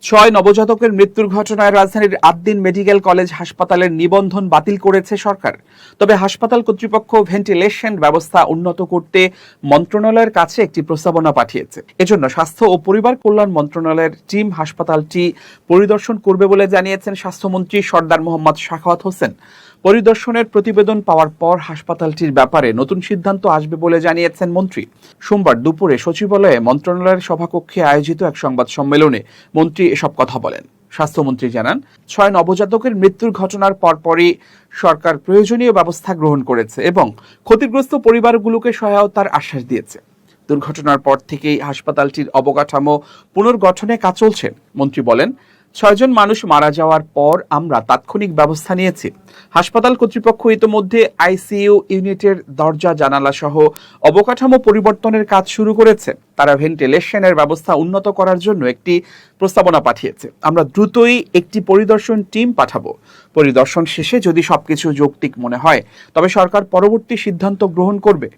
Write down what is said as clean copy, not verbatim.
ছয় নবজাতকের মৃত্যুর ঘটনায় রাজধানীর আদ্দিন মেডিকেল কলেজ হাসপাতালের নিবন্ধন বাতিল করেছে সরকার। তবে হাসপাতাল কর্তৃপক্ষ ভেন্টিলেশন ব্যবস্থা উন্নত করতে মন্ত্রণালয়ের কাছে একটি প্রস্তাবনা পাঠিয়েছে। এজন্য স্বাস্থ্য ও পরিবার কল্যাণ মন্ত্রণালয়ের টিম হাসপাতালটি পরিদর্শন করবে বলে জানিয়েছেন স্বাস্থ্যমন্ত্রী সরদার মোহাম্মদ সাখাওয়াত হোসেন। পরিদর্শনের প্রতিবেদন পাওয়ার পর হাসপাতালটির ব্যাপারে নতুন সিদ্ধান্ত আসবে বলে জানিয়েছেন মন্ত্রী। সোমবার দুপুরে সচিবালয়ে মন্ত্রণালয়ের সভাকক্ষে আয়োজিত এক সংবাদ সম্মেলনে মন্ত্রী এসব কথা বলেন। স্বাস্থ্যমন্ত্রী জানান, 6 নবজাতকের মৃত্যুর ঘটনার পরপরই সরকার প্রয়োজনীয় ব্যবস্থা গ্রহণ করেছে এবং ক্ষতিগ্রস্ত পরিবারগুলোকে সহায়তার আশ্বাস দিয়েছে। দুর্ঘটনার পর থেকেই হাসপাতালটির অবকাঠামো পুনর্গঠনে কাজ চলছে। মন্ত্রী বলেন, 6 জন মানুষ মারা যাওয়ার পর আমরা তাৎক্ষণিক ব্যবস্থা নিয়েছি। হাসপাতাল কর্তৃপক্ষ ইতোমধ্যে আইসিইউ ইউনিটের দরজা জানালা সহ অবকাঠামো পরিবর্তনের কাজ শুরু করেছে। তারা ভেন্টিলেশনের ব্যবস্থা উন্নত করার জন্য একটি প্রস্তাবনা পাঠিয়েছে। আমরা দ্রুতই একটি পরিদর্শন টিম পাঠাবো। পরিদর্শন শেষে যদি সবকিছু যৌক্তিক মনে হয় তবে সরকার পরবর্তী সিদ্ধান্ত গ্রহণ করবে।